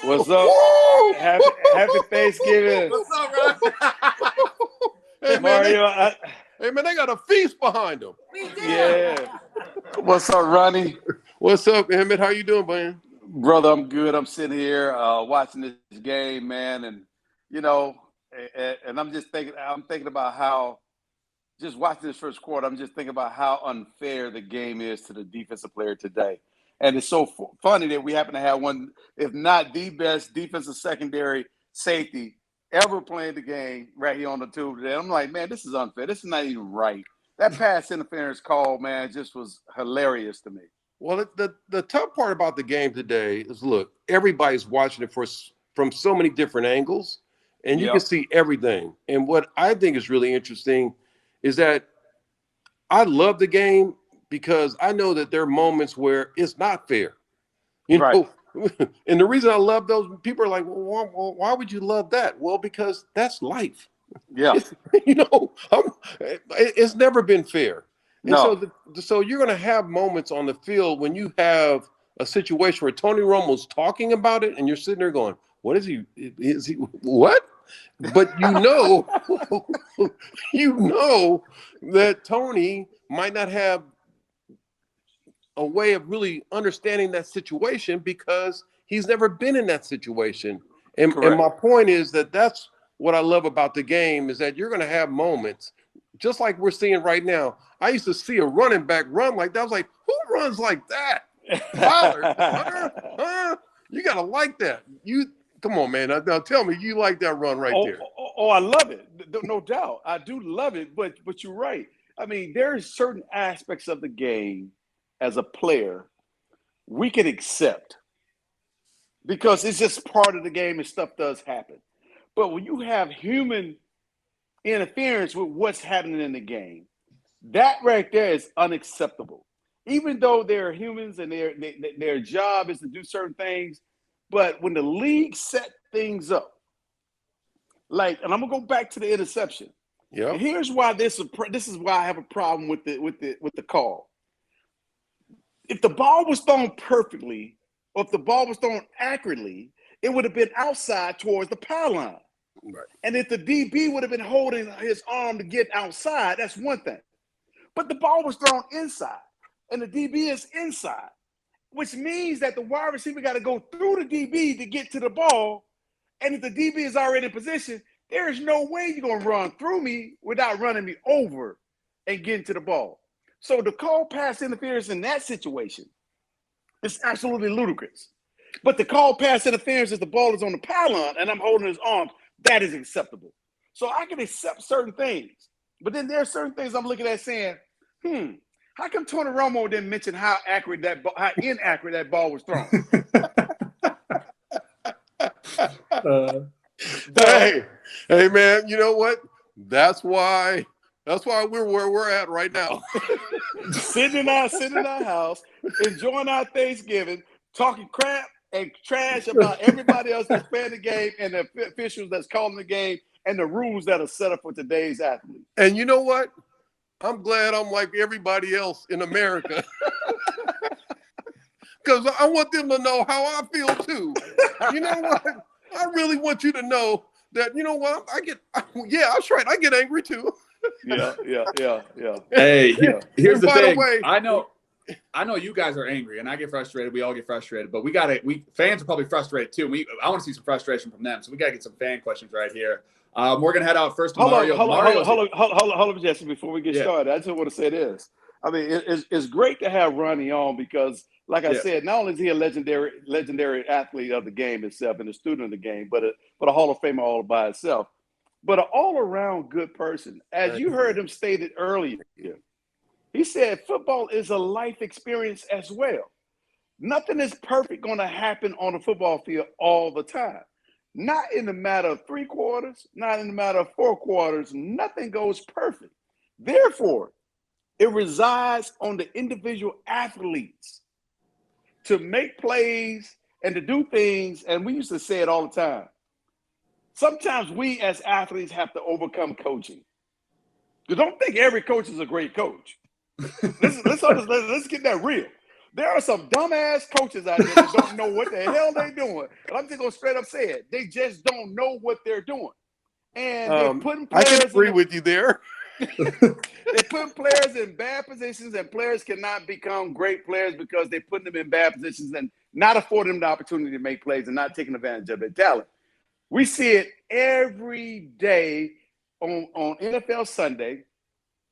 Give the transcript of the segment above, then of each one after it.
What's up? Happy Thanksgiving, What's up, Ron? Hey, man, Mario. they got a feast behind them. Yeah. What's up, Ronnie? What's up, Emmitt? How you doing, man? Brother, I'm good. I'm sitting here watching this game, man, and you know, and I'm just thinking. I'm thinking about how just watching this first quarter. I'm just thinking about how unfair the game is to the defensive player today. And it's so funny that we happen to have one, if not the best defensive secondary safety ever playing the game right here on the tube today. I'm like, man, this is unfair. This is not even right. That pass interference call, man, just was hilarious to me. Well, the tough part about the game today is, look, everybody's watching it from so many different angles, and you can see everything. And what I think is really interesting is that I love the game because I know that there are moments where it's not fair. You know, and the reason I love those people are like, well, why would you love that? Well, because that's life. Yeah. It's never been fair. And No. so you're going to have moments on the field when you have a situation where Tony Romo's talking about it and you're sitting there going, what is he? Is he what? But you know that Tony might not have a way of really understanding that situation because he's never been in that situation. And my point is that that's what I love about the game is that you're going to have moments just like we're seeing right now. I used to see a running back run like that. I was like, who runs like that? Pollard, huh? You got to like that. Come on, man. Now tell me you like that run right there. Oh, I love it. No doubt. I do love it, but you're right. I mean, there's certain aspects of the game as a player we can accept because it's just part of the game and stuff does happen. But when you have human interference with what's happening in the game, that right there is unacceptable. Even though they're humans and their job is to do certain things, but when the league set things up, like, and I'm gonna go back to the interception. Yeah. Here's why this is why I have a problem with the call. If the ball was thrown perfectly, or if the ball was thrown accurately, it would have been outside towards the power line. Right. And if the DB would have been holding his arm to get outside, that's one thing. But the ball was thrown inside, and the DB is inside, which means that the wide receiver got to go through the DB to get to the ball. And if the DB is already in position, there is no way you're going to run through me without running me over and getting to the ball. So the call pass interference in that situation is absolutely ludicrous. But the call pass interference is the ball is on the pylon and I'm holding his arms, that is acceptable. So I can accept certain things. But then there are certain things I'm looking at saying, how come Tony Romo didn't mention how inaccurate that ball was thrown? Hey, man, you know what? That's why we're where we're at right now. sitting in our house, enjoying our Thanksgiving, talking crap and trash about everybody else that's playing the game and the officials that's calling the game and the rules that are set up for today's athletes. And you know what? I'm glad I'm like everybody else in America. Because I want them to know how I feel too. You know what? I really want you to know that, you know what? That's right. I get angry too. Yeah. Hey, here's the thing. The way, I know you guys are angry, and I get frustrated. We all get frustrated, but fans are probably frustrated too. I want to see some frustration from them, so we got to get some fan questions right here. We're gonna head out first to Mario. Hold on, Jesse. Before we get started, I just want to say this. I mean, it's great to have Ronnie on because, like I said, not only is he a legendary athlete of the game itself and a student of the game, but a Hall of Famer all by itself, but an all-around good person. As you heard him stated earlier, he said football is a life experience as well. Nothing is perfect going to happen on the football field all the time. Not in the matter of 3 quarters, not in the matter of 4 quarters. Nothing goes perfect. Therefore, it resides on the individual athletes to make plays and to do things. And we used to say it all the time. Sometimes we as athletes have to overcome coaching. You don't think every coach is a great coach. Let's get that real. There are some dumbass coaches out there that don't know what the hell they're doing. And I'm just gonna straight up say it. They just don't know what they're doing. And they putting I can players agree with you there. they put players in bad positions, and players cannot become great players because they put them in bad positions and not affording them the opportunity to make plays and not taking advantage of their talent. We see it every day on NFL Sunday.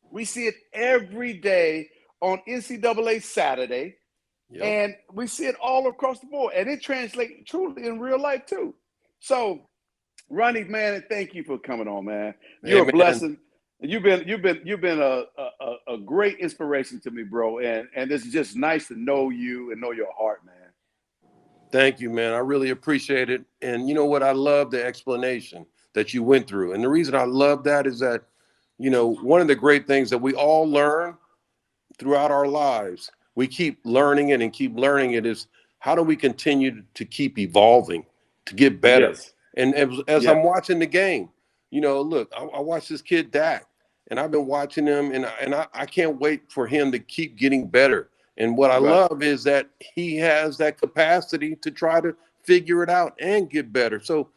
We see it every day on NCAA Saturday. Yep. And we see it all across the board. And it translates truly in real life too. So, Ronnie, man, thank you for coming on, man. You're a blessing. You've been a great inspiration to me, bro. And it's just nice to know you and know your heart, man. Thank you, man. I really appreciate it. And you know what? I love the explanation that you went through. And the reason I love that is that, you know, one of the great things that we all learn throughout our lives, we keep learning it and keep learning it, is how do we continue to keep evolving, to get better? Yes. And as I'm watching the game, you know, look, I watched this kid Dak, and I've been watching him, and I can't wait for him to keep getting better. And what I love is that he has that capacity to try to figure it out and get better. So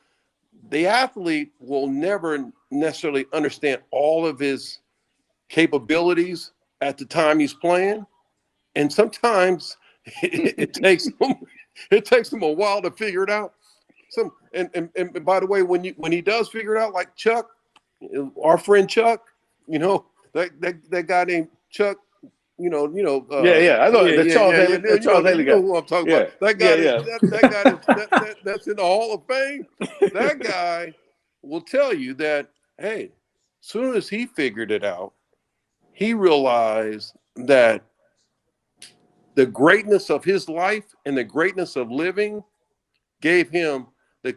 the athlete will never necessarily understand all of his capabilities at the time he's playing. And sometimes it takes him a while to figure it out. And by the way, when he does figure it out, like Chuck, our friend Chuck, you know, that guy named Chuck, I know Charles Haley guy. You know who I'm talking about. That guy, that guy that's in the Hall of Fame. That guy will tell you that, hey, as soon as he figured it out, he realized that the greatness of his life and the greatness of living gave him the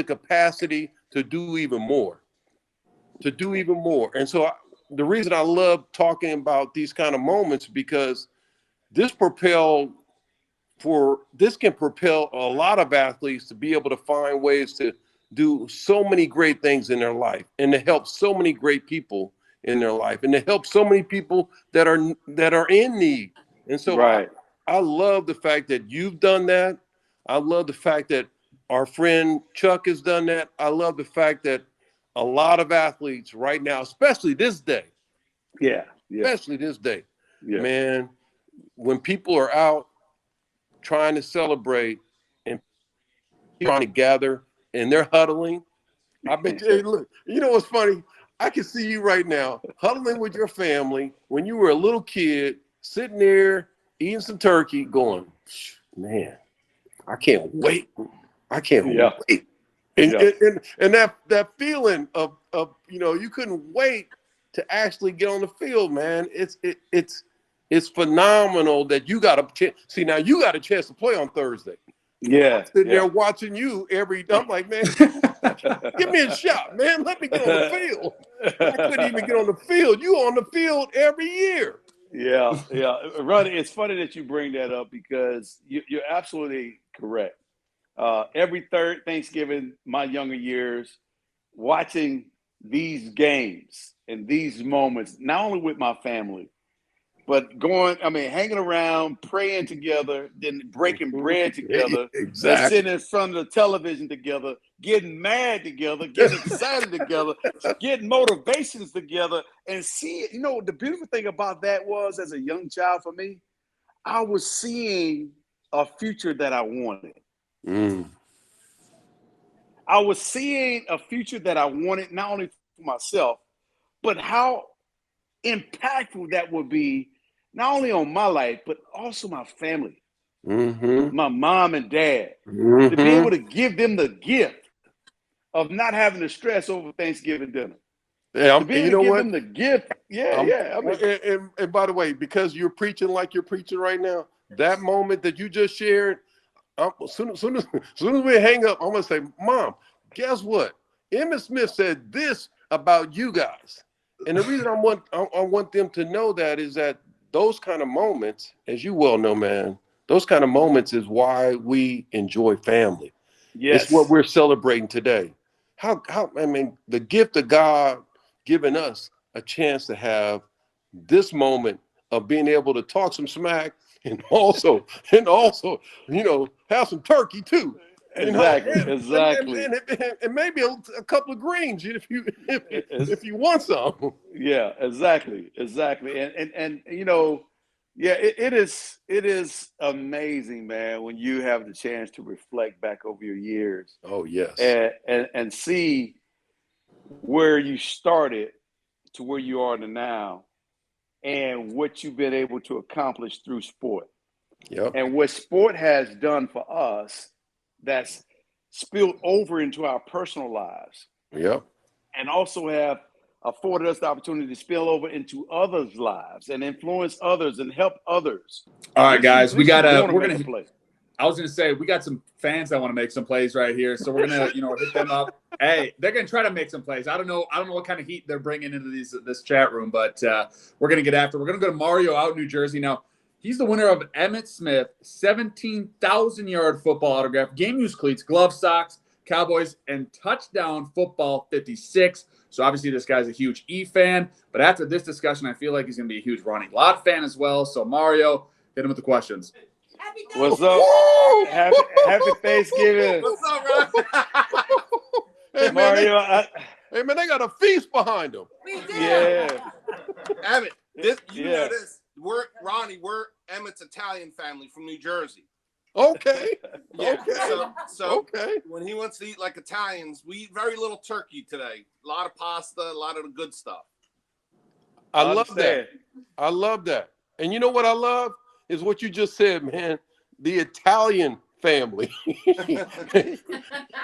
capacity to do even more. And so the reason I love talking about these kind of moments, because this can propel a lot of athletes to be able to find ways to do so many great things in their life, and to help so many great people in their life, and to help so many people that are in need. And so I love the fact that you've done that. I love the fact that our friend Chuck has done that. I love the fact that a lot of athletes right now, especially this day, man, when people are out trying to celebrate and trying to gather and they're huddling, I bet you, look, you know what's funny? I can see you right now huddling with your family when you were a little kid, sitting there eating some turkey, going, man, I can't wait. Wait. And that feeling of you couldn't wait to actually get on the field, man. It's phenomenal that you got a chance. See, now you got a chance to play on Thursday. I'm sitting there watching you I'm like, man, give me a shot, man. Let me get on the field. I couldn't even get on the field. You on the field every year. Yeah. Ronnie, it's funny that you bring that up, because you're absolutely correct. Every third Thanksgiving, my younger years, watching these games and these moments, not only with my family, but hanging around, praying together, then breaking bread together, sitting in front of the television together, getting mad together, getting excited together, getting motivations together, and see, the beautiful thing about that was, as a young child for me, I was seeing a future that I wanted. I was seeing a future that I wanted, not only for myself, but how impactful that would be, not only on my life, but also my family, my mom and dad, to be able to give them the gift of not having to stress over Thanksgiving dinner. Yeah, to be able to give them the gift. And by the way, because you're preaching like you're preaching right now, that moment that you just shared, as soon as we hang up, I'm gonna say, Mom, guess what? Emmitt Smith said this about you guys. And the reason I want them to know that is that those kind of moments, as you well know, man, those kind of moments is why we enjoy family. Yes. It's what we're celebrating today. The gift of God giving us a chance to have this moment of being able to talk some smack and also, have some turkey too. Exactly. And maybe a couple of greens if you want some. Yeah, exactly. And yeah, it is amazing, man, when you have the chance to reflect back over your years Oh yes. and see where you started to where you are now and what you've been able to accomplish through sport. Yep. And what sport has done for us that's spilled over into our personal lives. Yep. And also have afforded us the opportunity to spill over into others' lives and influence others and help others. All right, guys, we're gonna play. I was gonna say we got some fans that want to make some plays right here, so we're gonna hit them up. Hey, they're gonna try to make some plays. I don't know what kind of heat they're bringing into this chat room, but we're gonna get after. We're gonna go to Mario out in New Jersey now. He's the winner of Emmitt Smith 17,000-yard football autograph, game used cleats, glove socks, Cowboys, and touchdown football 56. So obviously this guy's a huge E fan, but after this discussion, I feel like he's gonna be a huge Ronnie Lott fan as well. So Mario, hit him with the questions. What's up? Happy Thanksgiving. What's up, Ron? Hey, Mario. Hey man, they got a feast behind them. We do. Yeah. Emmitt, know this. We're Emmitt's Italian family from New Jersey. Okay. Yeah. Okay. So okay. when he wants to eat like Italians, we eat very little turkey today. A lot of pasta, a lot of the good stuff. I love that. I love that. And you know what I love is what you just said, man. The Italian family.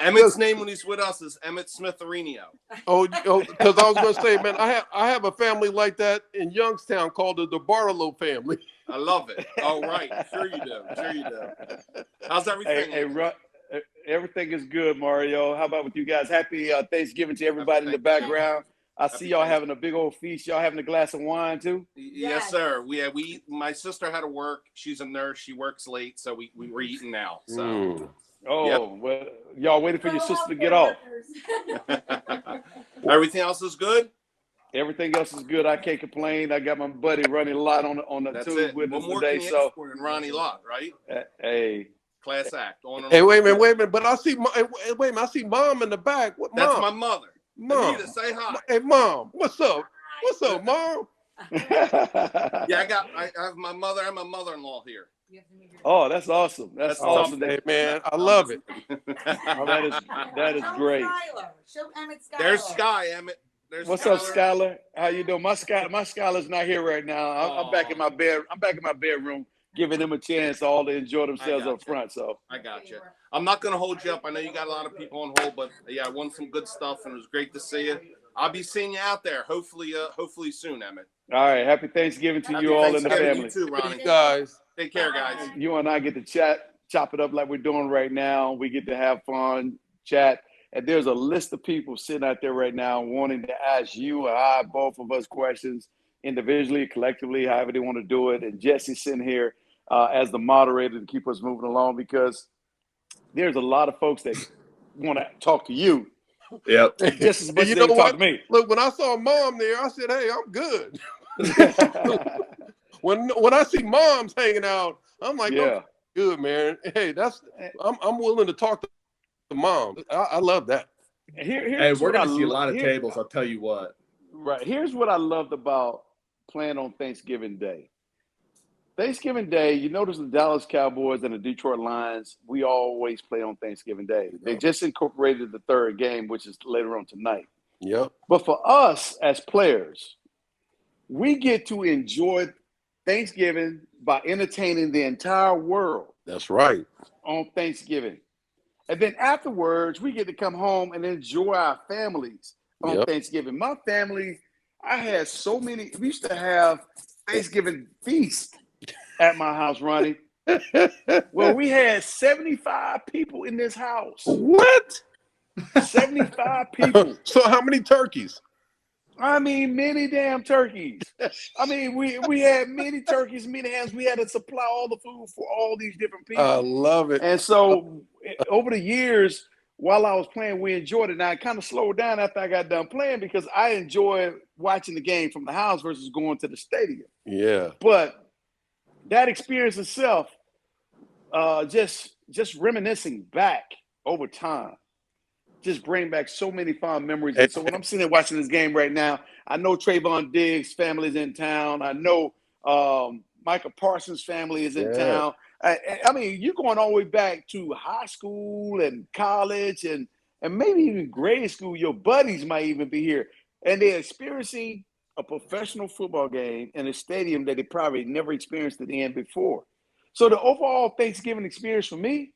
Emmitt's name when he's with us is Emmitt Smith. Oh, because I was going to say, man, I have a family like that in Youngstown called the Barlow family. I love it. Oh, right. Sure you do. How's everything? Hey, everything is good, Mario. How about with you guys? Happy Thanksgiving to everybody in the background. I see y'all having a big old feast. Y'all having a glass of wine too? Yes, sir. My sister had to work. She's a nurse. She works late, so we were eating now. So. Well, y'all waiting for your sister to get off. Everything else is good? Everything else is good. I can't complain. I got my buddy Ronnie Lott on the tube with us today. So Ronnie Lott, right? Hey. Class act. Hey, wait a minute. But I see I see Mom in the back. What, Mom? That's my mother. Mom. Anita, say hi. Hey, Mom. What's up? What's up, Mom? Yeah, I have my mother and my mother-in-law here. Oh, that's awesome. That's awesome. Hey, man, I love it. That is great. Show Emmitt Skyler. There's Sky, Emmitt. What's up, Skyler? How you doing? My Skyler's not here right now. I'm back in my bed. I'm back in my bedroom, giving them a chance all to enjoy themselves up front. So I got you. I'm not going to hold you up. I know you got a lot of people on hold, but yeah, I won some good stuff, and it was great to see you. I'll be seeing you out there, hopefully soon, Emmitt. All right, happy Thanksgiving to you all in the family. You too, Ronnie. Guys, take care, guys. You and I get to chop it up like we're doing right now. We get to have fun, chat. And there's a list of people sitting out there right now wanting to ask you or I, both of us, questions individually, collectively, however they want to do it. And Jesse's sitting here as the moderator to keep us moving along because there's a lot of folks that want to talk to you. Yep. Just as much as they talk to me. Look, when I saw Mom there, I said, "Hey, I'm good." when I see moms hanging out, I'm like, yeah, okay, good, man. Hey, I'm willing to talk to moms. I love that. Hey, we're gonna see a lot of tables. I'll tell you what. Right. Here's what I loved about playing on Thanksgiving Day. Thanksgiving Day, you notice the Dallas Cowboys and the Detroit Lions, we always play on Thanksgiving Day. They just incorporated the third game, which is later on tonight. Yep. But for us as players, we get to enjoy Thanksgiving by entertaining the entire world. That's right. On Thanksgiving. And then afterwards, we get to come home and enjoy our families on Thanksgiving. My family, I had so many. We used to have Thanksgiving feast at my house, Ronnie. Well, we had 75 people in this house. What? 75 people. So how many turkeys? I mean, many damn turkeys. I mean, we had many turkeys, many hams. We had to supply all the food for all these different people. I love it. And so over the years, while I was playing, we enjoyed it. Now, I kind of slowed down after I got done playing because I enjoy watching the game from the house versus going to the stadium. Yeah. But that experience itself, just reminiscing back over time, just bring back so many fond memories. And so when I'm sitting there watching this game right now, I know Trayvon Diggs' family is in town. I know Michael Parsons' family is in town. I mean, you're going all the way back to high school and college and maybe even grade school. Your buddies might even be here. And they're experiencing a professional football game in a stadium that they probably never experienced it in before. So the overall Thanksgiving experience for me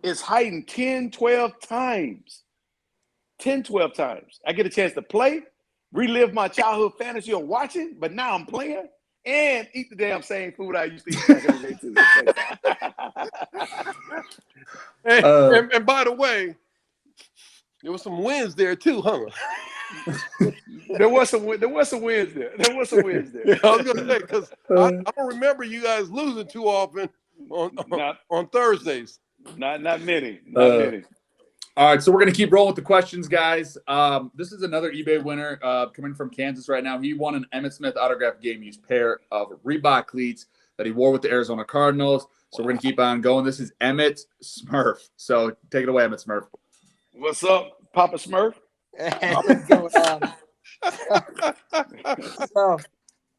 is heightened 10, 12 times. 10, 12 times. I get a chance to play, relive my childhood fantasy of watching, but now I'm playing and eat the damn same food I used to eat back in the day too. And by the way, there was some wins there too, huh? There was some wins there. There was some wins there. Yeah, I was gonna say, because I don't remember you guys losing too often on Thursdays. Not many. Not many. All right, so we're going to keep rolling with the questions, guys. This is another eBay winner coming from Kansas right now. He won an Emmitt Smith autographed game-used pair of Reebok cleats that he wore with the Arizona Cardinals. So we're going to keep on going. This is Emmitt Smurf. So take it away, Emmitt Smurf. What's up, Papa Smurf? What's going on? So,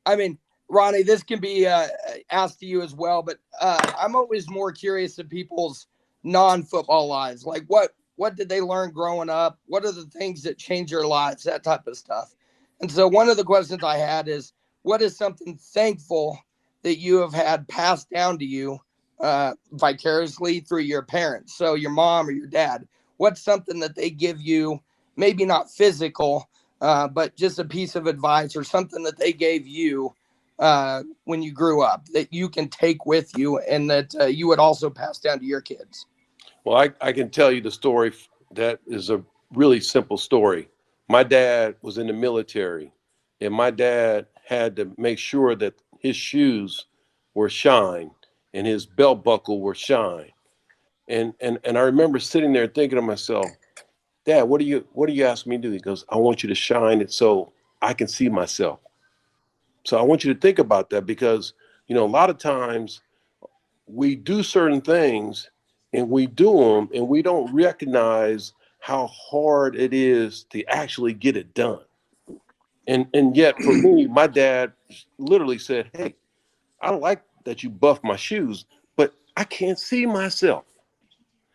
I mean, Ronnie, this can be asked to you as well, but I'm always more curious of people's non-football lives. Like, what did they learn growing up? What are the things that change their lives? That type of stuff. And so one of the questions I had is, what is something thankful that you have had passed down to you vicariously through your parents? So your mom or your dad, what's something that they give you, maybe not physical, but just a piece of advice or something that they gave you when you grew up that you can take with you and that you would also pass down to your kids? Well, I can tell you the story that is a really simple story. My dad was in the military, and my dad had to make sure that his shoes were shined and his belt buckle were shined. And I remember sitting there thinking to myself, Dad, what do you ask me to do? He goes, I want you to shine it so I can see myself. So I want you to think about that, because, a lot of times we do certain things and we do them and we don't recognize how hard it is to actually get it done. And yet for me, my dad literally said, hey, I like that you buff my shoes, but I can't see myself.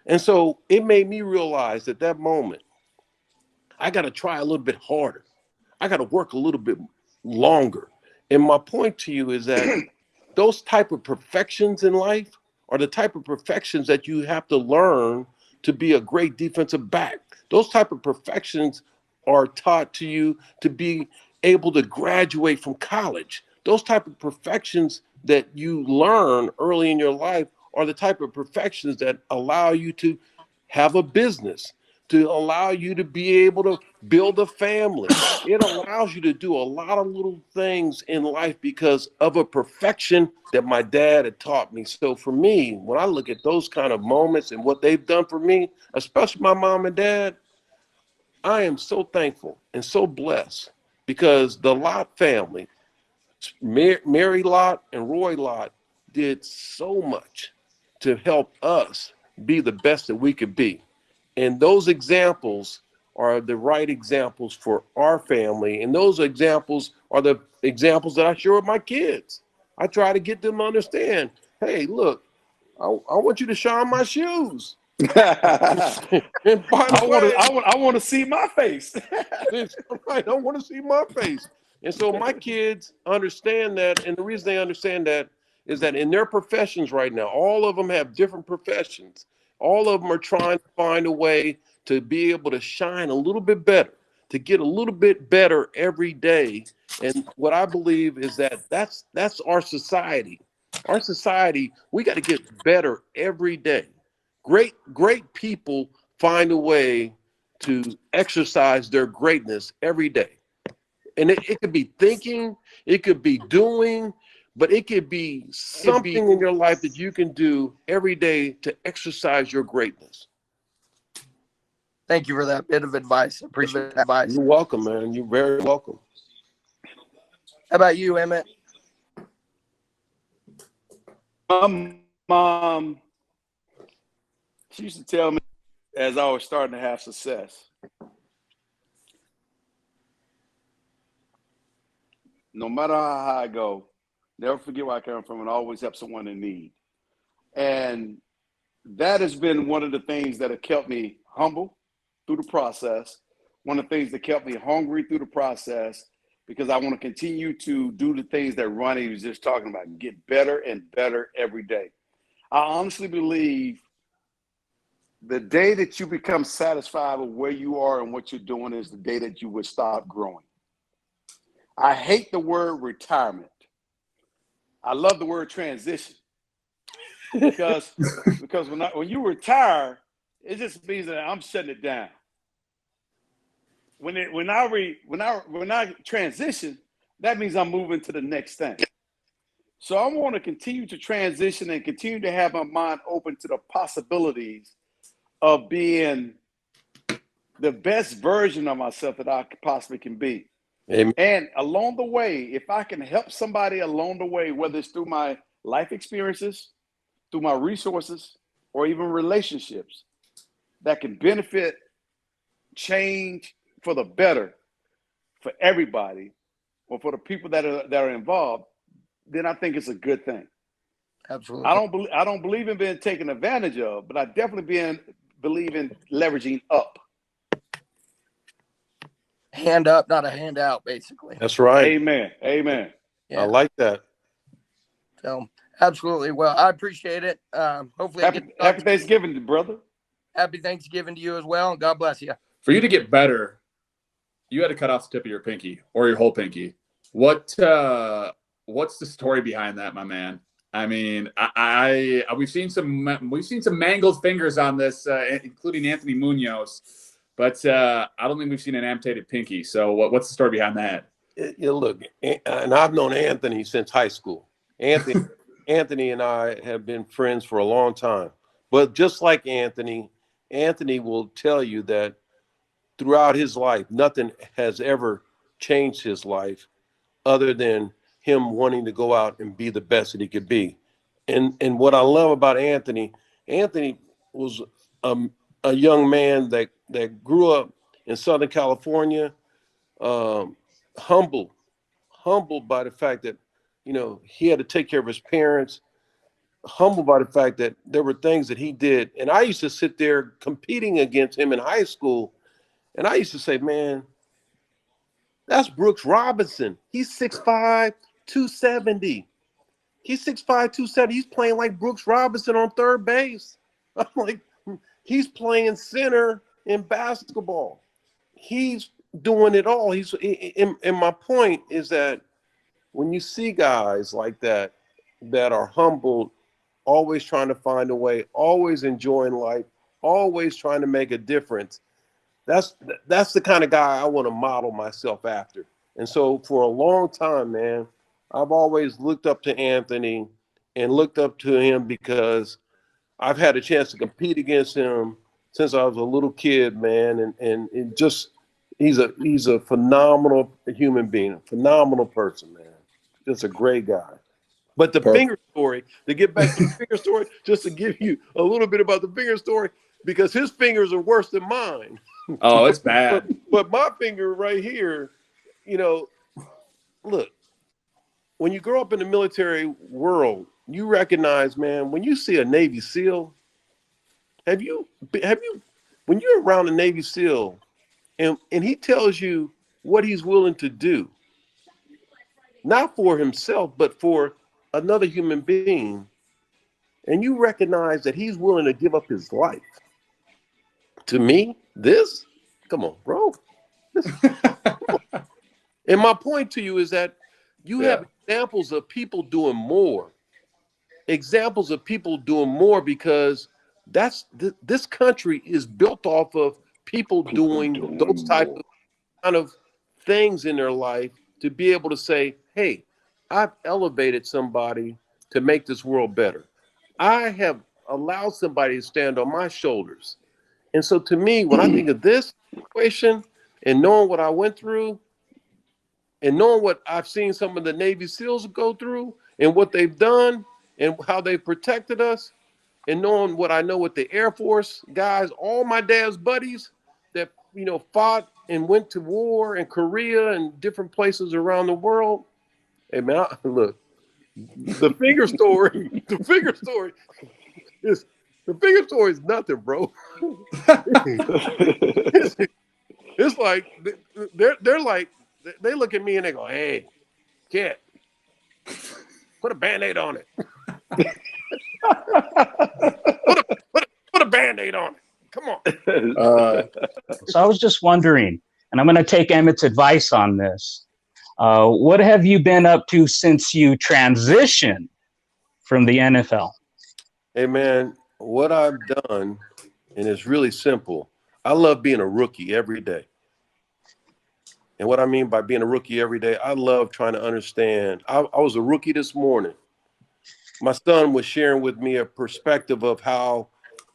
And so it made me realize at that moment, I got to try a little bit harder. I got to work a little bit longer. And my point to you is that those type of perfections in life are the type of perfections that you have to learn to be a great defensive back. Those type of perfections are taught to you to be able to graduate from college. Those type of perfections that you learn early in your life are the type of perfections that allow you to have a business, to allow you to be able to build a family. It allows you to do a lot of little things in life because of a perfection that my dad had taught me. So for me, when I look at those kind of moments and what they've done for me, especially my mom and dad, I am so thankful and so blessed, because the Lott family, Mary Lott and Roy Lott, did so much to help us be the best that we could be. And those examples are the right examples for our family. And those examples are the examples that I share with my kids. I try to get them to understand, hey, look, I want you to shine my shoes. And by the way, I want to see my face. I don't want to see my face. And so my kids understand that. And the reason they understand that is that in their professions right now, all of them have different professions. All of them are trying to find a way to be able to shine a little bit better, to get a little bit better every day. And what I believe is that that's our society. Our society, we got to get better every day. Great people find a way to exercise their greatness every day. And it could be thinking, it could be doing, but it could be something in your life that you can do every day to exercise your greatness. Thank you for that bit of advice. Appreciate that advice. You're welcome, man. You're very welcome. How about you, Emmitt? My mom, she used to tell me as I was starting to have success, no matter how high I go, never forget where I come from and always help someone in need. And that has been one of the things that have kept me humble through the process. One of the things that kept me hungry through the process, because I want to continue to do the things that Ronnie was just talking about and get better and better every day. I honestly believe the day that you become satisfied with where you are and what you're doing is the day that you would stop growing. I hate the word retirement. I love the word transition because when you retire, it just means that I'm shutting it down. When I transition, that means I'm moving to the next thing. So I want to continue to transition and continue to have my mind open to the possibilities of being the best version of myself that I possibly can be. Amen. And along the way, if I can help somebody along the way, whether it's through my life experiences, through my resources, or even relationships that can benefit, change for the better for everybody, or for the people that are involved, then I think it's a good thing. Absolutely. I don't believe in being taken advantage of, but I definitely believe in leveraging up. Hand up, not a handout, basically. That's right. Amen. Amen. Yeah. I like that. So absolutely. Well, I appreciate it. Hopefully, happy Thanksgiving, brother. Happy Thanksgiving to you as well, and God bless you. For you to get better, you had to cut off the tip of your pinky or your whole pinky. What's the story behind that, my man? I mean, we've seen some mangled fingers on this, including Anthony Munoz, but I don't think we've seen an amputated pinky. So what's the story behind that? Look, and I've known Anthony since high school. Anthony and I have been friends for a long time. But just like Anthony will tell you that throughout his life, nothing has ever changed his life other than him wanting to go out and be the best that he could be. And what I love about Anthony was a young man that grew up in Southern California, humbled by the fact that, he had to take care of his parents, humbled by the fact that there were things that he did. And I used to sit there competing against him in high school. And I used to say, man, that's Brooks Robinson. He's 6'5", 270. He's 6'5", 270. He's playing like Brooks Robinson on third base. I'm like, he's playing center in basketball. He's doing it all. And my point is that when you see guys like that are humbled, always trying to find a way, always enjoying life, always trying to make a difference, that's the kind of guy I want to model myself after. And so for a long time, man, I've always looked up to Anthony and looked up to him because I've had a chance to compete against him since I was a little kid, man. And it just, he's a phenomenal human being, a phenomenal person, man. Just a great guy. But the finger story, to get back to the finger story, just to give you a little bit about the finger story, because his fingers are worse than mine. Oh, it's bad. But my finger right here, look, when you grow up in the military world, you recognize, man, when you see a Navy SEAL, when you're around a Navy SEAL and he tells you what he's willing to do, not for himself, but for another human being, and you recognize that he's willing to give up his life. To me, come on, bro. And my point to you is that you have examples of people doing more. Examples of people doing more because this country is built off of people doing those type of kind of things in their life to be able to say, hey, I've elevated somebody to make this world better. I have allowed somebody to stand on my shoulders. And so to me, when I think of this situation and knowing what I went through and knowing what I've seen some of the Navy SEALs go through and what they've done and how they protected us, and knowing what I know with the Air Force guys, all my dad's buddies that, fought and went to war in Korea and different places around the world. Hey man, look, the finger story, is nothing, bro. it's, it's like they're like, they look at me and they go, "Hey, kid, put a Band-Aid on it. put a Band-Aid on it. Come on." So I was just wondering, and I'm going to take Emmitt's advice on this. What have you been up to since you transitioned from the NFL? Hey man, what I've done, and it's really simple. I love being a rookie every day. And what I mean by being a rookie every day, I love trying to understand. I was a rookie this morning. My son was sharing with me a perspective of how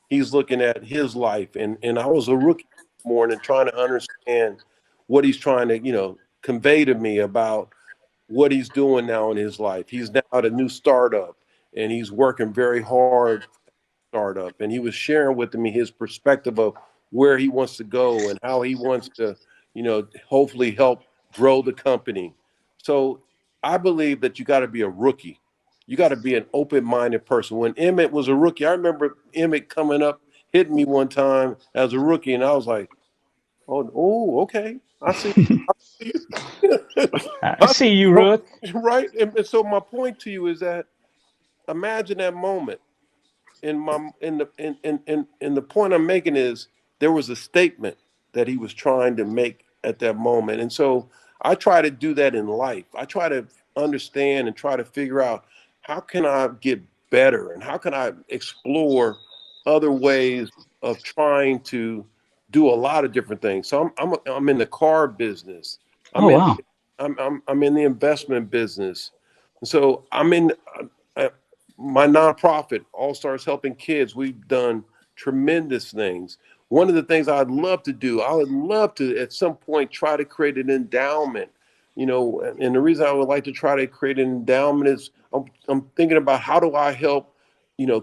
he's looking at his life. And I was a rookie this morning trying to understand what he's trying to, convey to me about what he's doing now in his life. He's now at a new startup and he's working very hard startup. And he was sharing with me his perspective of where he wants to go and how he wants to, hopefully help grow the company. So I believe that you got to be a rookie. You got to be an open-minded person. When Emmitt was a rookie, I remember Emmitt coming up, hitting me one time as a rookie, and I was like, oh, okay. I see. I see you, Rook. Right. And so my point to you is that imagine that moment. The point I'm making is there was a statement that he was trying to make at that moment. And so I try to do that in life. I try to understand and try to figure out how can I get better and how can I explore other ways of trying to do a lot of different things. So I'm in the car business. Oh, wow. I'm in the investment business. So I'm in my nonprofit, All Stars Helping Kids. We've done tremendous things. One of the things I'd love to do, I would love to at some point try to create an endowment, and the reason I would like to try to create an endowment is I'm thinking about how do I help,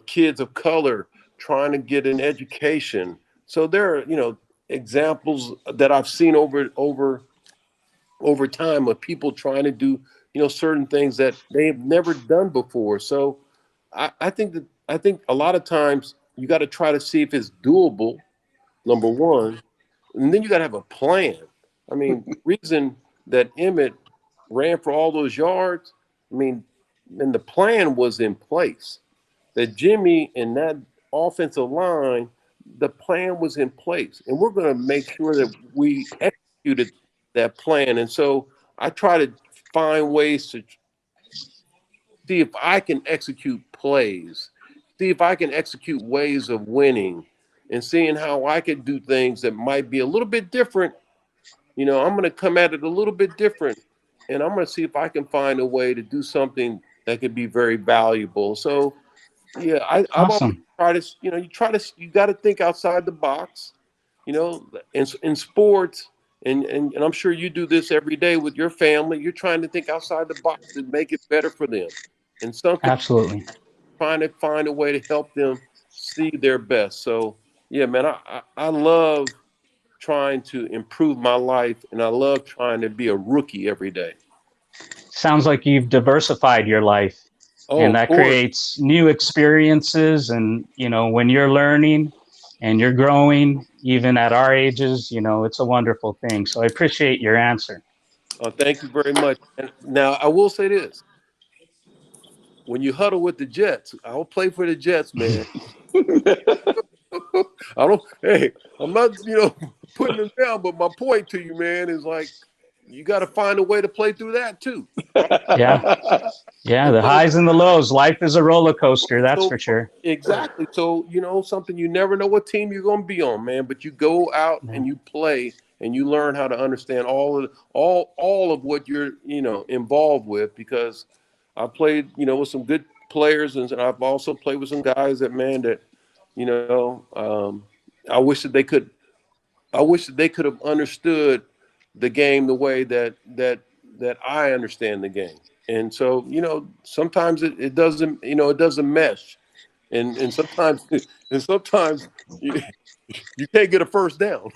kids of color trying to get an education. So there are, examples that I've seen over time of people trying to do, certain things that they've never done before. So I think a lot of times you got to try to see if it's doable, number one, and then you got to have a plan. I mean, the reason that Emmitt ran for all those yards, and the plan was in place. That Jimmy and that offensive line, the plan was in place, and we're going to make sure that we executed that plan. And so I try to find ways to see if I can execute plays, see if I can execute ways of winning, and seeing how I could do things that might be a little bit different. I'm going to come at it a little bit different, and I'm going to see if I can find a way to do something that could be very valuable. So, yeah, I've always Awesome. tried to, you got to think outside the box, in sports. And I'm sure you do this every day with your family. You're trying to think outside the box to make it better for them. And something Absolutely. trying to find a way to help them see their best. So yeah, man, I love trying to improve my life, and I love trying to be a rookie every day. Sounds like you've diversified your life, and Of that course. creates new experiences. And, when you're learning and you're growing, even at our ages, it's a wonderful thing. So I appreciate your answer. Thank you very much. And now I will say this. When you huddle with the Jets, I'll play for the Jets, man. I'm not, putting them down, but my point to you, man, is like, you got to find a way to play through that too. Yeah. Yeah. And The so, highs and the lows. Life is a roller coaster. That's for sure. exactly. So, something, you never know what team you're going to be on, man, but you go out and you play and you learn how to understand all of what you're, involved with, because I played, with some good players, and I've also played with some guys that, man, that, I wish that they could have understood the game the way that I understand the game. And so, sometimes it doesn't, it doesn't mesh. And sometimes you can't get a first down.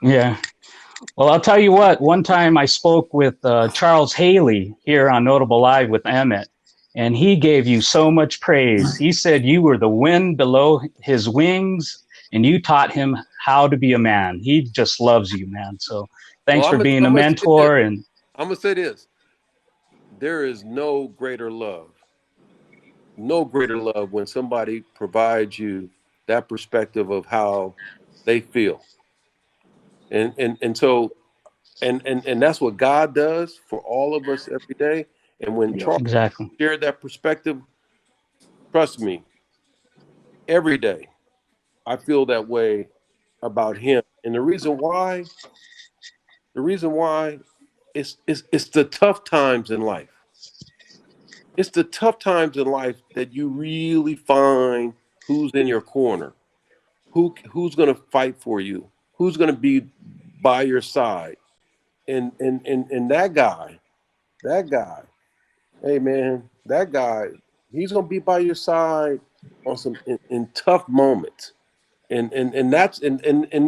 Yeah. Well, I'll tell you what, one time I spoke with Charles Haley here on Notable Live with Emmitt, and he gave you so much praise. He said you were the wind below his wings, and you taught him how to be a man. He just loves you, man. So thanks for being a mentor. And I'm going to say this. There is no greater love when somebody provides you that perspective of how they feel. And so that's what God does for all of us every day. And when Charles shared that perspective, trust me, every day I feel that way about him. And the reason why it's the tough times in life. It's the tough times in life that you really find who's in your corner, who's going to fight for you, who's going to be by your side. And that guy, hey man, that guy, he's gonna be by your side on some in tough moments. And that's and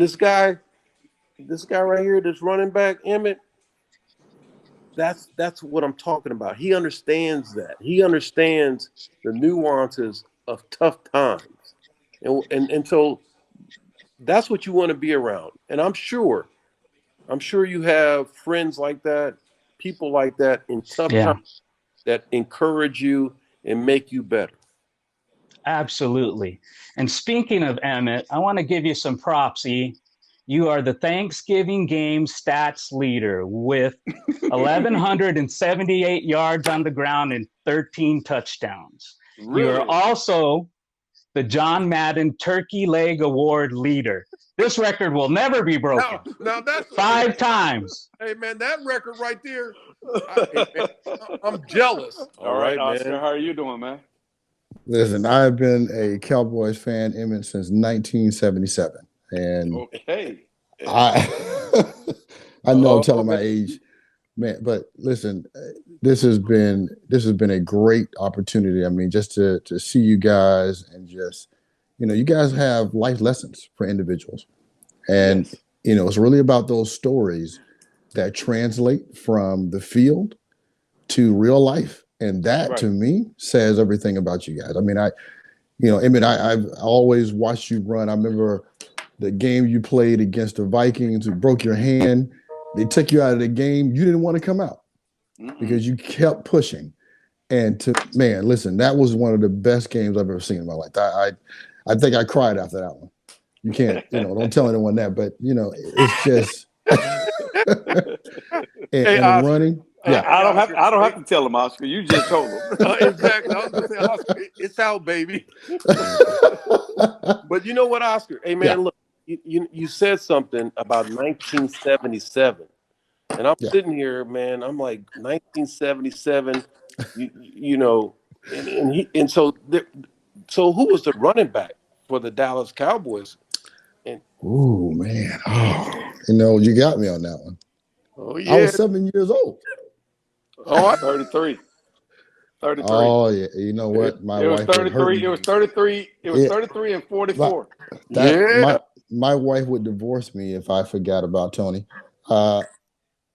this guy right here, this running back, Emmitt, that's what I'm talking about. He understands that. He understands the nuances of tough times. And so that's what you want to be around. And I'm sure you have friends like that, people like that in tough times that encourage you and make you better. Absolutely. And speaking of Emmitt, I want to give you some props, E. You are the Thanksgiving game stats leader with 1,178 yards on the ground and 13 touchdowns. Really? You are also the John Madden Turkey Leg Award leader. This record will never be broken. Now that's 5 times. Hey man, that record right there, I'm jealous. All right, Oscar, man. How are you doing, man? Listen, I've been a Cowboys fan, Emmitt, since 1977, and I know I'm telling my age, man. But listen, this has been a great opportunity. I mean, just to see you guys and just, you guys have life lessons for individuals, and it's really about those stories that translate from the field to real life. And that to me says everything about you guys. I mean, Emmitt, I've always watched you run. I remember the game you played against the Vikings, who broke your hand. They took you out of the game. You didn't want to come out because you kept pushing. And listen, that was one of the best games I've ever seen in my life. I think I cried after that one. You can't, don't tell anyone that, but it's just and running. Yeah, I don't have to tell him, Oscar. You just told him. Exactly. I was gonna say, Oscar, it's out, baby. But you know what, Oscar? Hey man, look, you said something about 1977, and I'm sitting here, man. I'm like 1977. So who was the running back for the Dallas Cowboys? Oh man, you got me on that one. Oh yeah, I was 7 years old. Oh, 33. 33. Oh yeah, you know what? My wife 33. It was 33. It was 33 and 44. My wife would divorce me if I forgot about Tony.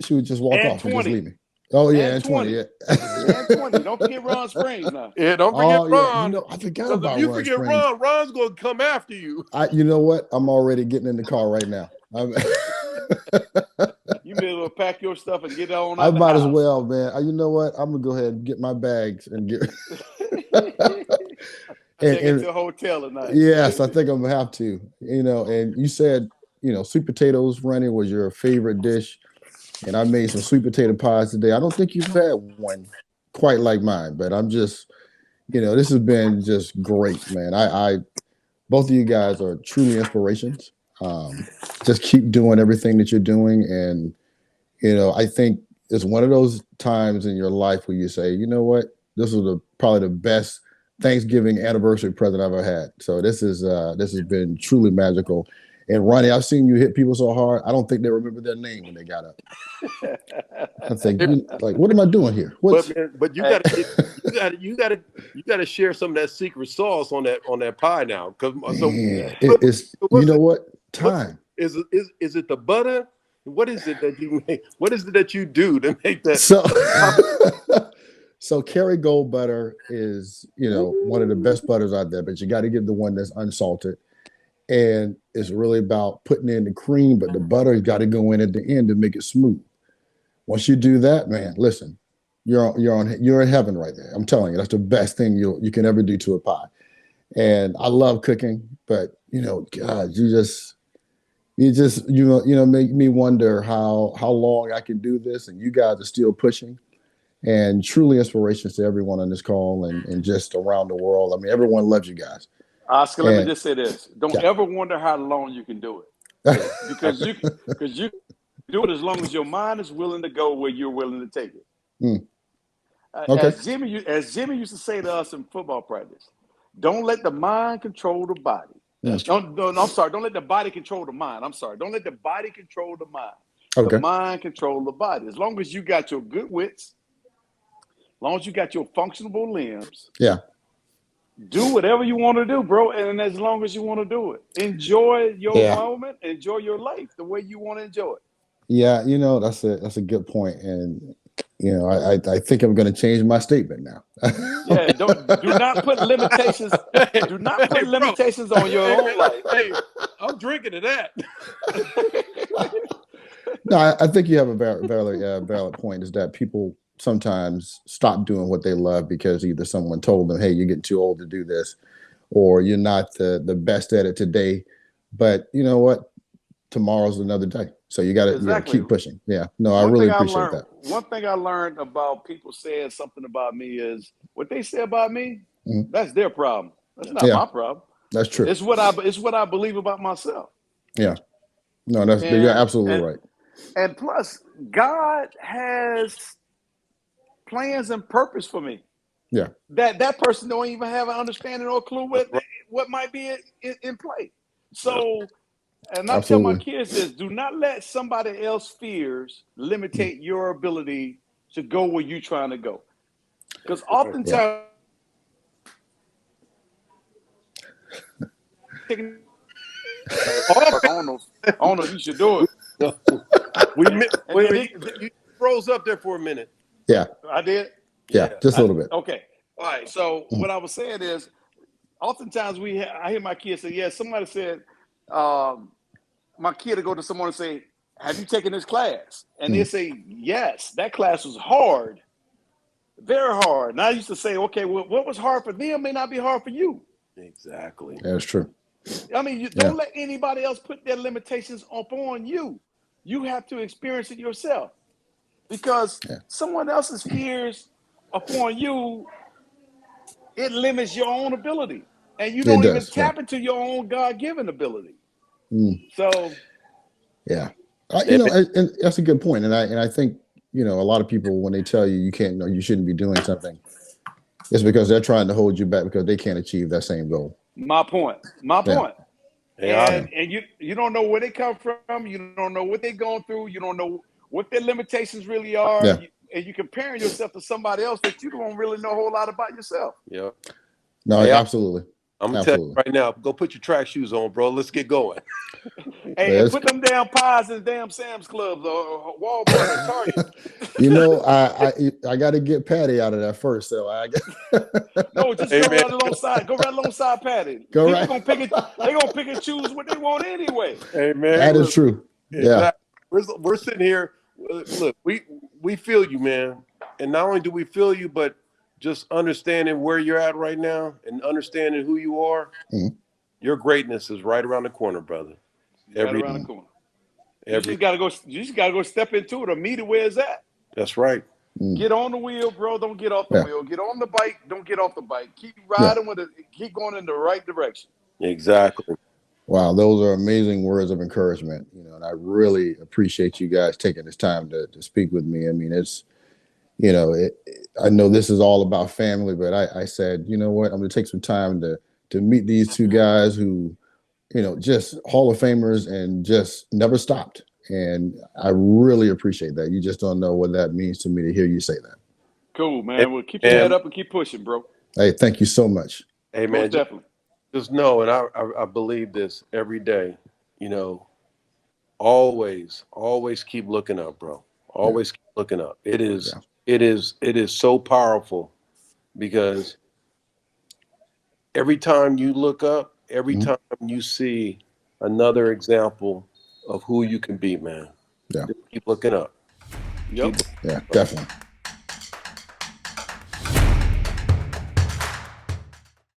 She would just walk off and just leave me. Oh yeah, and 20. Yeah. And 20. Don't forget Ron Springs now. Yeah, don't forget Ron. I forgot about Ron. If you forget Ron, Ron's gonna come after you. You know what? I'm already getting in the car right now. You may as well pack your stuff and get on. I might as well, man. You know what? I'm gonna go ahead and get my bags and get. Take it to a hotel tonight. Yes, I think I'm gonna have to. And you said, sweet potatoes running was your favorite dish, and I made some sweet potato pies today. I don't think you've had one quite like mine, but I'm just, this has been just great, man. I both of you guys are truly inspirations. Just keep doing everything that you're doing. And, I think it's one of those times in your life where you say, you know what, this was probably the best Thanksgiving anniversary present I've ever had. So this has been truly magical. And Ronnie, I've seen you hit people so hard, I don't think they remember their name when they got up. I think, like, what am I doing here? But you gotta share some of that secret sauce on that pie now. It's you know what? Time. Is it the butter? What is it that you make? What is it that you do to make that? So Kerrygold butter is, one of the best butters out there, but you got to get the one that's unsalted. And it's really about putting in the cream, but the butter got to go in at the end to make it smooth. Once you do that, man, listen, you're in heaven right there. I'm telling you, that's the best thing you can ever do to a pie. And I love cooking, but God, you just make me wonder how long I can do this, and you guys are still pushing. And truly inspirations to everyone on this call and just around the world. I mean, everyone loves you guys. Oscar, let me just say this: don't ever wonder how long you can do it, because you do it as long as your mind is willing to go where you're willing to take it. Okay. As Jimmy used to say to us in football practice, don't let the mind control the body. Don't let the body control the mind. Don't let the body control the mind. Okay. The mind control the body. As long as you got your good wits, as long as you got your functional limbs, do whatever you want to do, bro. And as long as you want to do it, enjoy your moment, enjoy your life the way you want to enjoy it. Yeah, that's a good point. And I think I'm going to change my statement now. Do not put limitations. Do not put limitations on your own life. Hey, I'm drinking to that. No, I think you have a valid point. Is that people sometimes stop doing what they love because either someone told them, "Hey, you're getting too old to do this," or you're not the best at it today. But you know what? Tomorrow's another day. So you got to keep pushing. Yeah. No, I really appreciate that. One thing I learned about people saying something about me is what they say about me, that's their problem. That's not my problem. That's true. It's what I believe about myself. Yeah. No, you're absolutely right. And plus, God has plans and purpose for me. Yeah. That person don't even have an understanding or clue what might be in play. So, and I tell my kids this: do not let somebody else's fears limitate your ability to go where you're trying to go. Because oftentimes, I don't know if you should do it. You froze up there for a minute. Yeah. I did? Yeah, just a little bit. Okay. All right. So what I was saying is, oftentimes I hear my kids say, somebody said, my kid will go to someone and say, have you taken this class? And they say, yes, that class was hard, very hard. And I used to say, okay, well, what was hard for them may not be hard for you. Exactly. That's true. I mean, you don't let anybody else put their limitations upon you. You have to experience it yourself, because someone else's fears upon you, it limits your own ability, and you don't even tap into your own God-given ability. So, and that's a good point. And I think, a lot of people, when they tell you you shouldn't be doing something, it's because they're trying to hold you back because they can't achieve that same goal. My point. And you don't know where they come from. You don't know what they're going through. You don't know what their limitations really are. Yeah. And you're comparing yourself to somebody else that you don't really know a whole lot about yourself. Yeah. No, absolutely. I'm going to tell you right now, go put your track shoes on, bro. Let's get going. And put them damn pies in damn Sam's Clubs or Walmart or Target. I got to get Patty out of that first. So no, just go right alongside. Go right alongside Patty. They're gonna pick and choose what they want anyway. Hey man, that is true. Yeah, we're sitting here. Look, we feel you, man. And not only do we feel you, but just understanding where you're at right now and understanding who you are, your greatness is right around the corner, brother. Right around the corner. You just gotta go step into it or meet it where it's at. That's right. Get on the wheel, bro. Don't get off the wheel. Get on the bike. Don't get off the bike. Keep riding with it. Keep going in the right direction. Exactly. Wow, those are amazing words of encouragement. And I really appreciate you guys taking this time to speak with me. I mean, it's, I know this is all about family, but I said, you know what, I'm going to take some time to meet these two guys who, just Hall of Famers and just never stopped. And I really appreciate that. You just don't know what that means to me to hear you say that. Cool, man. Well, keep your head up and keep pushing, bro. Hey, thank you so much. Hey, man, most definitely. Just know, and I believe this every day, always keep looking up, bro. Always keep looking up. It is so powerful, because every time you look up, every time you see another example of who you can be, man. Yeah. Just keep looking up. Yep. Yeah, definitely.